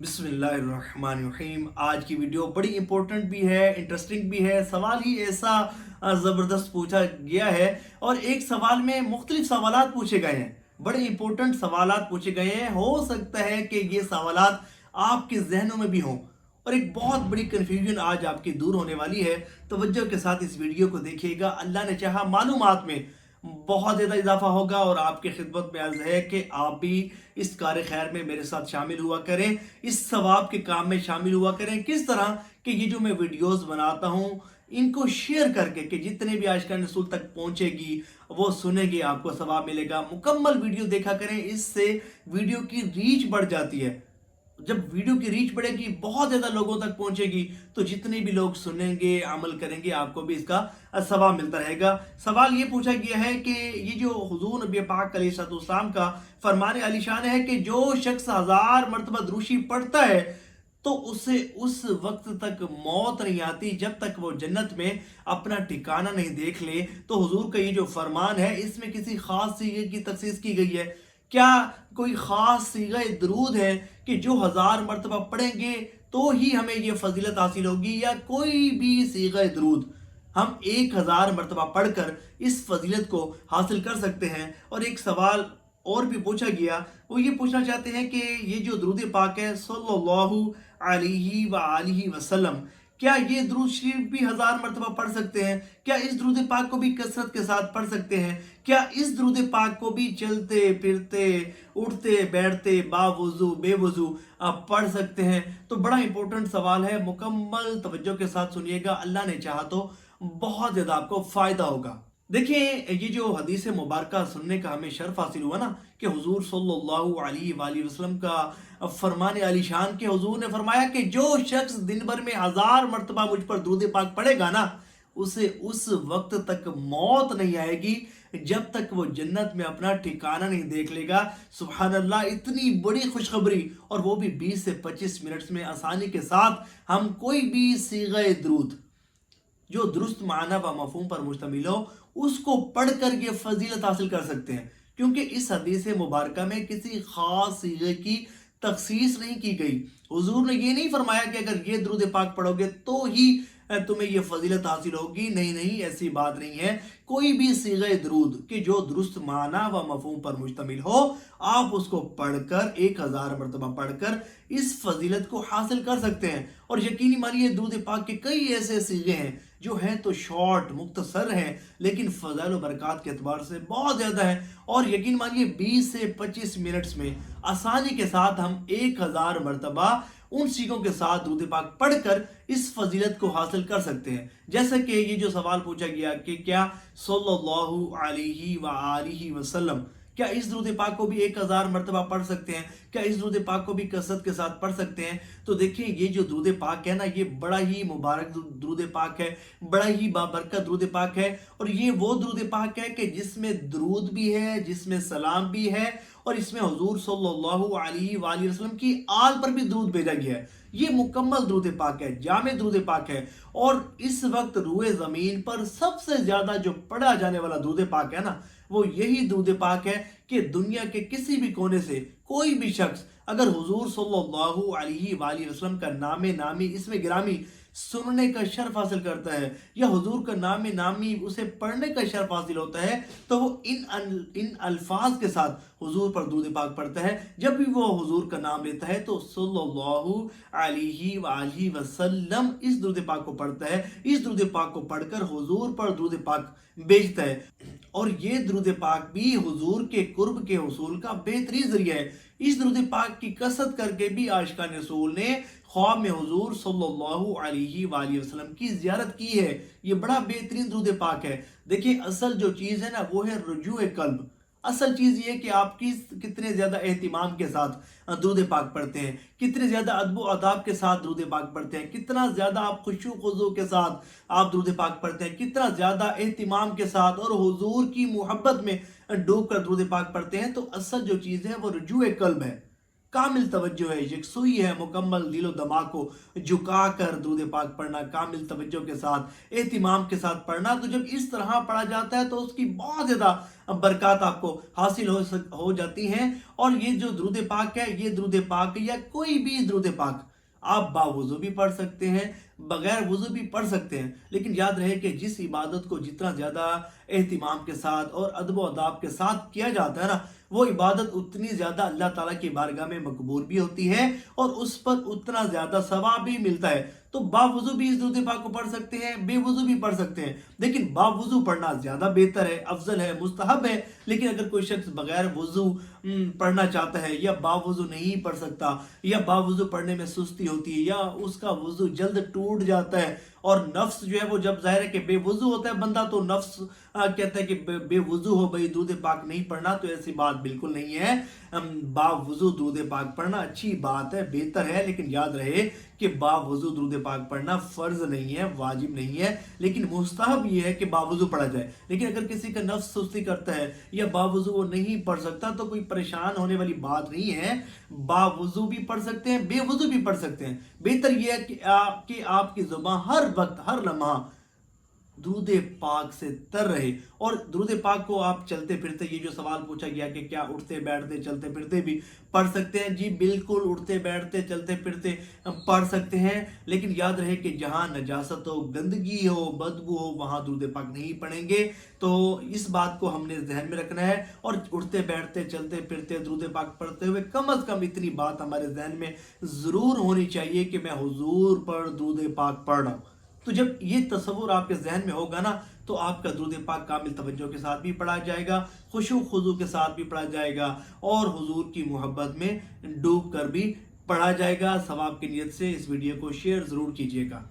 बिस्मिल्लाहिर्रहमानिर्रहीम। आज की वीडियो बड़ी इंपॉर्टेंट भी है, इंटरेस्टिंग भी है। सवाल ही ऐसा ज़बरदस्त पूछा गया है और एक सवाल में मुख्तलिफ सवालात पूछे गए हैं। बड़े इंपॉर्टेंट सवालात पूछे गए हैं। हो सकता है कि ये सवालात आपके जहनों में भी हों और एक बहुत बड़ी कन्फ्यूजन आज आपकी दूर होने वाली है। तवज्जो के साथ इस वीडियो को देखिएगा। अल्लाह ने चाहा मालूमात में बहुत ज़्यादा इजाफा होगा और आपके खिदमत में अर्ज है कि आप भी इस कार खैर में मेरे साथ शामिल हुआ करें, इस सवाब के काम में शामिल हुआ करें। किस तरह कि ये जो मैं वीडियोस बनाता हूँ इनको शेयर करके कि जितने भी आज का रसूल तक पहुंचेगी वो सुनेंगे, आपको सवाब मिलेगा। मुकम्मल वीडियो देखा करें, इससे वीडियो की रीच बढ़ जाती है। जब वीडियो की रीच बढ़ेगी, बहुत ज़्यादा लोगों तक पहुंचेगी, तो जितने भी लोग सुनेंगे, अमल करेंगे, आपको भी इसका सवाब मिलता रहेगा। सवाल ये पूछा गया है कि ये जो हुजूर नबी पाक अलैहिस्सलाम का फरमान आलीशान है कि जो शख्स 1000 मरतबा द्रूशी पढ़ता है तो उसे उस वक्त तक मौत नहीं आती जब तक वो जन्नत में अपना ठिकाना नहीं देख ले। तो हुजूर का ये जो फरमान है इसमें किसी खास सीगे की तखसीस की गई है? क्या कोई खास सीगा दरूद है कि जो 1000 मरतबा पढ़ेंगे तो ही हमें ये फजीलत हासिल होगी, या कोई भी सीगा दरूद हम 1000 मरतबा पढ़कर इस फजीलत को हासिल कर सकते हैं? और एक सवाल और भी पूछा गया, वो ये पूछना चाहते हैं कि ये जो दरूद पाक है सल्लल्लाहु अलैहि व आलिहि वसल्लम, क्या ये दरूद शरीफ भी 1000 मरतबा पढ़ सकते हैं? क्या इस दरूद पाक को भी कसरत के साथ पढ़ सकते हैं? क्या इस दरूद पाक को भी चलते फिरते, उठते बैठते, बावुजू बेवुजू आप पढ़ सकते हैं? तो बड़ा इंपॉर्टेंट सवाल है, मुकम्मल तवज्जो के साथ सुनिएगा। अल्लाह ने चाहा तो बहुत ज़्यादा आपको फ़ायदा होगा। देखिए, ये जो हदीस मुबारक सुनने का हमें शर्फ हासिल हुआ ना कि हुजूर सल्लल्लाहु अलैहि वसल्लम का फरमान आलीशान के हुजूर ने फरमाया कि जो शख्स दिन भर में 1000 मरतबा मुझ पर दुरूद पाक पढ़ेगा ना, उसे उस वक्त तक मौत नहीं आएगी जब तक वो जन्नत में अपना ठिकाना नहीं देख लेगा। सुभान अल्लाह, इतनी बड़ी खुशखबरी, और वो भी 20 से 25 मिनट्स में आसानी के साथ हम कोई भी सीग़े दरूद जो दुरुस्त माना व मफहूम पर मुश्तमिल हो उसको पढ़कर ये फजीलत हासिल कर सकते हैं। क्योंकि इस हदीस मुबारक में किसी खास सीगे की तखसीस नहीं की गई। हुजूर ने ये नहीं फरमाया कि अगर ये दुरूद पाक पढ़ोगे तो ही तुम्हें ये फजीलत हासिल होगी। नहीं नहीं, ऐसी बात नहीं है। कोई भी सीगे दरूद कि जो दुरुस्त माना व मफहूम पर मुश्तमिल हो, आप उसको पढ़कर 1000 मरतबा पढ़कर इस फजीलत को हासिल कर सकते हैं। और यकीनी मानिए दुरूद पाक के कई ऐसे सीगे हैं जो हैं तो शॉर्ट मुख्तसर हैं, लेकिन फ़ज़ाइल व बरक़ात के अतबार से बहुत ज़्यादा है। और यकीन मानिए 20 से 25 मिनट्स में आसानी के साथ हम 1000 मरतबा उन सीखों के साथ दुरूद पाक पढ़कर इस फजीलत को हासिल कर सकते हैं। जैसे कि ये जो सवाल पूछा गया कि क्या सल्लल्लाहु अलैहि व आलिहि वसल्लम, क्या इस दुरूद पाक को भी 1000 मरतबा पढ़ सकते हैं? क्या इस दुरूद पाक को भी कसरत के साथ पढ़ सकते हैं? तो देखिए, ये जो दुरूद पाक है ना, ये बड़ा ही मुबारक दुरूद पाक है, बड़ा ही बाबरकत दुरूद पाक है। और ये वो दुरूद पाक है कि जिसमें दुरूद भी है, जिसमें सलाम भी है, और इसमें हुजूर सल्लल्लाहु अलैहि वसल्लम की आल पर भी दुरूद भेजा गया है। ये मुकम्मल दुरूद पाक है, जामे दुरूद पाक है। और इस वक्त रूए ज़मीन पर सबसे ज़्यादा जो पढ़ा जाने वाला दुरूद पाक है ना, वो यही दुरूद पाक है कि दुनिया के किसी भी कोने से कोई भी शख्स अगर हुजूर सल्लल्लाहु अलैहि वसल्लम का नामे नामी, इसमें गिरामी सुनने का शर्फ हासिल करता है, या हुजूर का नामे नामी उसे पढ़ने का शर्फ हासिल होता है, तो वो इन अल्फाज के साथ हुजूर पर दुरूद पाक पढ़ता है। जब भी वो हुजूर का नाम लेता है तो सल्लल्लाहु अलैहि वसल्लम इस दुरूद पाक को पढ़ता है। इस दुरूद पाक को पढ़कर हुजूर पर दुरूद पाक भेजता है। और ये दुरूद पाक भी हुजूर के कुर्ब के हुसूल का बेहतरीन जरिया है। इस दुरूद पाक की कसरत करके भी आशिकान रसूल ने ख्वाब में हुजूर सल्लल्लाहु अलैहि वसल्लम की जियारत की है। ये बड़ा बेहतरीन दुरूद पाक है। देखिए, असल जो चीज़ है ना, वो है रुजूए कल्ब। असल चीज़ ये है कि आप कितने ज़्यादा एहतिमाम के साथ दुरूद पाक पढ़ते हैं, कितने ज़्यादा अदब व अदाब के साथ दुरूद पाक पढ़ते हैं, कितना ज़्यादा आप खुशू खुजू के साथ आप दुरूद पाक पढ़ते हैं, कितना ज़्यादा एहतिमाम के साथ और हुजूर की मोहब्बत में डूब कर दुरूद पाक पढ़ते हैं। तो असल जो चीज़ है वो रुजूए कल्ब है। कामिल तवज्जो है, यकसुई है, मुकम्मल दिलो दिमाग को झुका कर दुरूद पाक पढ़ना, कामिल तवज्जो के साथ, एहतिमाम के साथ पढ़ना। तो जब इस तरह पढ़ा जाता है तो उसकी बहुत ज़्यादा बरकत आपको हासिल हो जाती हैं। और ये जो दुरूद पाक है, ये दुरूद पाक या कोई भी दुरूद पाक आप बावुज़ू भी पढ़ सकते हैं, बगैर वुज़ू भी पढ़ सकते हैं। लेकिन याद रहे कि जिस इबादत को जितना ज़्यादा एहतिमाम के साथ और अदब व अदाब के साथ किया जाता है ना, वो इबादत उतनी ज़्यादा अल्लाह ताला की बारगाह में मकबूल भी होती है और उस पर उतना ज़्यादा सवाब भी मिलता है। तो बावुज़ू भी इस दुरूद पाक को पढ़ सकते हैं, बेवुज़ू भी पढ़ सकते हैं, लेकिन बावुज़ू पढ़ना ज़्यादा बेहतर है, अफजल है, मुस्तहब है। लेकिन अगर कोई शख्स बगैर वुज़ू पढ़ना चाहता है या बावुज़ू नहीं पढ़ सकता या बावुज़ू पढ़ने में सुस्ती होती है या उसका वुज़ू जल्द टूट जाता है और नफ्स जो है वो जब ज़ाहिर है कि बेवुज़ू होता है बंदा तो नफ्स कहता है कि बेवुज़ू हो भाई दुरूद पाक नहीं पढ़ना, तो ऐसी बात बिल्कुल नहीं है। बावुज़ू दुरूद पाक पढ़ना अच्छी बात है, बेहतर है, लेकिन याद रहे कि बावुज़ू दुरूद पाक पढ़ना फ़र्ज नहीं है, वाजिब नहीं है, लेकिन मुस्तहब ये है कि बावुज़ू पढ़ा जाए। लेकिन अगर किसी का नफ्स सुस्ती करता है या बावुज़ू वो नहीं पढ़ सकता तो कोई परेशान होने वाली बात नहीं है, बावुज़ू भी पढ़ सकते हैं, बेवुज़ू भी पढ़ सकते हैं। बेहतर यह है कि आपकी ज़ुबान हर वक्त हर लम्हा दुरूद पाक से तर रहे। और दुरूद पाक को आप चलते फिरते, ये जो सवाल पूछा गया कि क्या उठते बैठते चलते फिरते भी पढ़ सकते हैं, जी बिल्कुल उठते बैठते चलते फिरते पढ़ सकते हैं। लेकिन याद रहे कि जहाँ नजासत हो, गंदगी हो, बदबू हो, वहाँ दुरूद पाक नहीं पढ़ेंगे। तो इस बात को हमने ध्यान में रखना है और उठते बैठते चलते फिरते दुरूद पाक पढ़ते हुए कम अज़ कम इतनी बात हमारे जहन में ज़रूर होनी चाहिए कि मैं हुजूर पर दुरूद पाक पढ़ रहा हूँ। तो जब ये तसव्वुर आपके जहन में होगा ना, तो आपका दुरूद पाक कामिल तवज्जो के साथ भी पढ़ा जाएगा, खुशू खुजू के साथ भी पढ़ा जाएगा और हुजूर की मोहब्बत में डूब कर भी पढ़ा जाएगा। सवाब की नीयत से इस वीडियो को शेयर ज़रूर कीजिएगा।